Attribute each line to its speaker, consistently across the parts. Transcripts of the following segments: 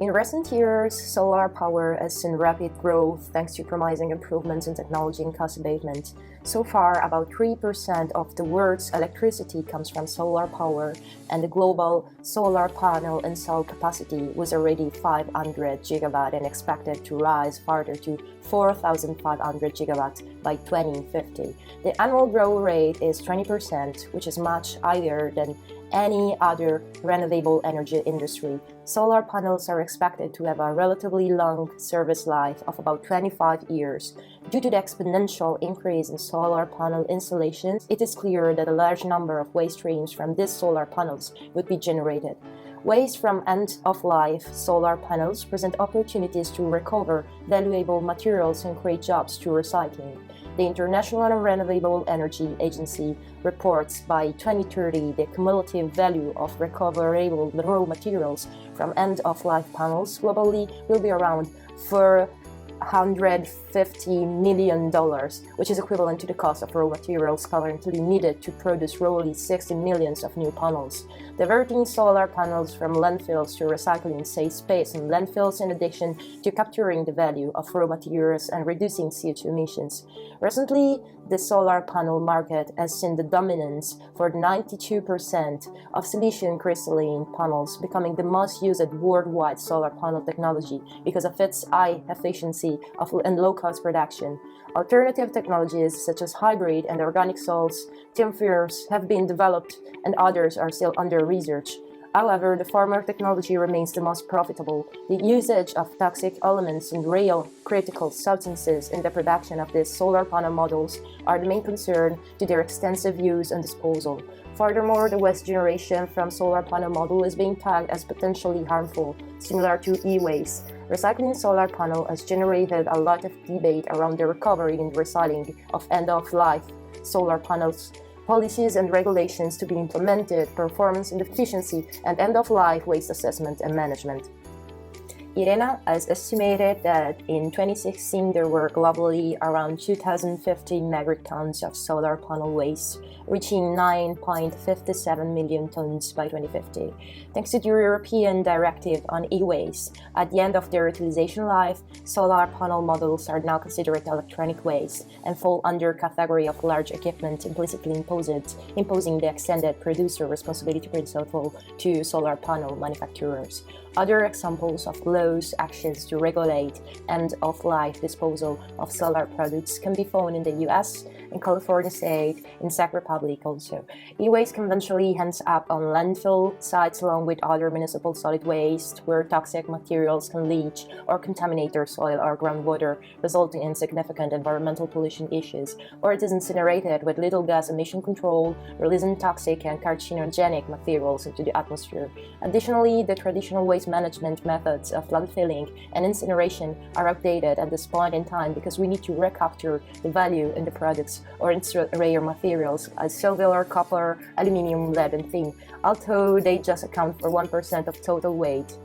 Speaker 1: In recent years, solar power has seen rapid growth thanks to promising improvements in technology and cost abatement. So far, about 3% of the world's electricity comes from solar power, and the global solar panel installed capacity was already 500 gigawatt and expected to rise further to 4,500 gigawatts by 2050. The annual growth rate is 20%, which is much higher than any other renewable energy industry. Solar panels are expected to have a relatively long service life of about 25 years. Due to the exponential increase in solar panel installations, it is clear that a large number of waste streams from these solar panels would be generated. Waste from end-of-life solar panels present opportunities to recover valuable materials and create jobs through recycling. The International Renewable Energy Agency reports by 2030 the cumulative value of recoverable raw materials from end-of-life panels globally will be around $450 million, which is equivalent to the cost of raw materials currently needed to produce roughly 60 million of new panels. Diverting solar panels from landfills to recycling saves space in landfills in addition to capturing the value of raw materials and reducing CO2 emissions. Recently, the solar panel market has seen the dominance for 92% of silicon crystalline panels, becoming the most used worldwide solar panel technology because of its high efficiency and low-cost production. Alternative technologies such as hybrid and organic salts, timfers have been developed and others are still under research. However, the former technology remains the most profitable. The usage of toxic elements and rare critical substances in the production of these solar panel models are the main concern to their extensive use and disposal. Furthermore, the waste generation from solar panel model is being tagged as potentially harmful, similar to e-waste. Recycling solar panel has generated a lot of debate around the recovery and recycling of end-of-life solar panels. Policies and regulations to be implemented, performance and efficiency, and end-of-life waste assessment and management. IRENA has estimated that in 2016 there were globally around 2,050 metric tons of solar panel waste, reaching 9.57 million tons by 2050. Thanks to the European Directive on e-waste, at the end of their utilization life, solar panel models are now considered electronic waste and fall under category of large equipment, implicitly imposing the extended producer responsibility principle to solar panel manufacturers. Other examples of laws actions to regulate end-of-life disposal of solar products can be found in the US, in California state, in Czech Republic also. E-waste conventionally ends up on landfill sites along with other municipal solid waste where toxic materials can leach or contaminate their soil or groundwater, resulting in significant environmental pollution issues, or it is incinerated with little gas emission control, releasing toxic and carcinogenic materials into the atmosphere. Additionally, the traditional waste management methods of landfilling and incineration are outdated at this point in time because we need to recapture the value in the products or in rare materials as silver, copper, aluminium, lead, and tin, although they just account for 1% of total weight.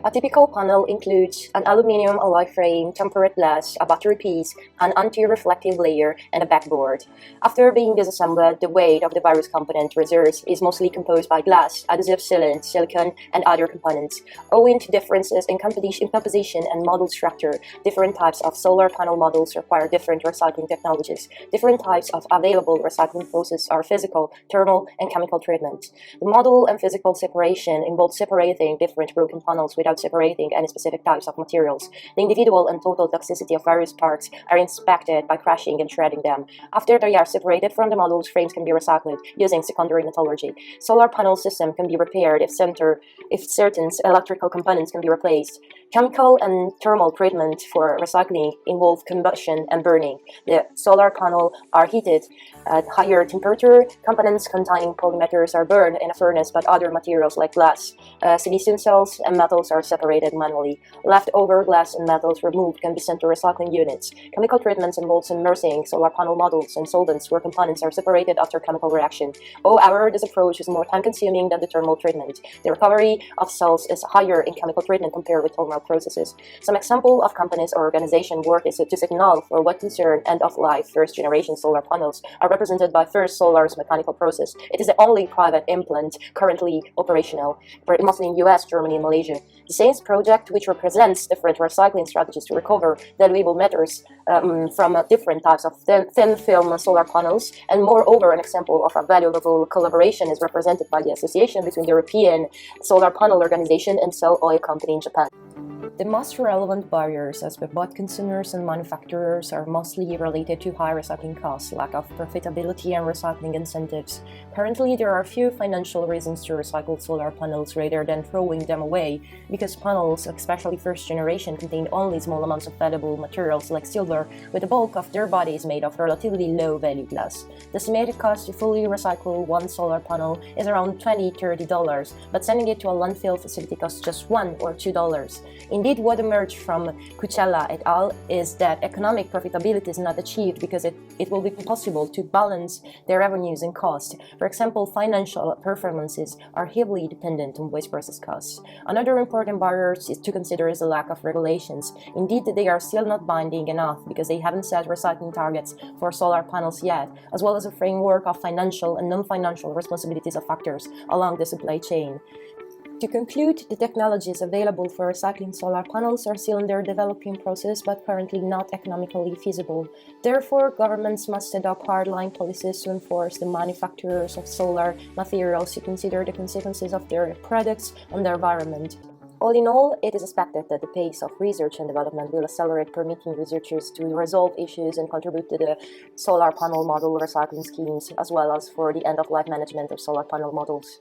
Speaker 1: A typical panel includes an aluminum alloy frame, tempered glass, a battery piece, an anti-reflective layer, and a backboard. After being disassembled, the weight of the various component reserves is mostly composed by glass, adhesive sealant, silicon, and other components. Owing to differences in composition and model structure, different types of solar panel models require different recycling technologies. Different types of available recycling processes are physical, thermal, and chemical treatment. The model and physical separation involves separating different broken panels without separating any specific types of materials. The individual and total toxicity of various parts are inspected by crushing and shredding them. After they are separated from the models, frames can be recycled using secondary metallurgy. Solar panel system can be repaired if certain electrical components can be replaced. Chemical and thermal treatment for recycling involve combustion and burning. The solar panel are heated at higher temperature. Components containing polymers are burned in a furnace, but other materials like glass, silicon cells, and metals are separated manually. Leftover glass and metals removed can be sent to recycling units. Chemical treatments involve immersing solar panel models in solvents where components are separated after chemical reaction. However, this approach is more time-consuming than the thermal treatment. The recovery of cells is higher in chemical treatment compared with thermal internal processes. Some example of companies or organization work is to signal for what concern end-of-life first-generation solar panels are represented by First Solar's mechanical process. It is the only private implant currently operational, mostly in US, Germany, and Malaysia. The same project, which represents different recycling strategies to recover valuable metals from different types of thin film solar panels, and moreover, an example of a valuable collaboration is represented by the association between the European Solar Panel Organization and Shell Oil Company in Japan. The most relevant barriers as with both consumers and manufacturers are mostly related to high recycling costs, lack of profitability, and recycling incentives. Currently, there are few financial reasons to recycle solar panels rather than throwing them away, because panels, especially first generation, contain only small amounts of valuable materials like silver, with the bulk of their bodies made of relatively low-value glass. The estimated cost to fully recycle one solar panel is around $20–30, but sending it to a landfill facility costs just $1 or $2. Indeed, what emerged from Kuchela et al. Is that economic profitability is not achieved because it will be impossible to balance their revenues and costs. For example, financial performances are heavily dependent on waste process costs. Another important barrier to consider is the lack of regulations. Indeed, they are still not binding enough because they haven't set recycling targets for solar panels yet, as well as a framework of financial and non-financial responsibilities of factors along the supply chain. To conclude, the technologies available for recycling solar panels are still in their developing process but currently not economically feasible. Therefore, governments must adopt hardline policies to enforce the manufacturers of solar materials to consider the consequences of their products on the environment. All in all, it is expected that the pace of research and development will accelerate, permitting researchers to resolve issues and contribute to the solar panel model recycling schemes, as well as for the end-of-life management of solar panel models.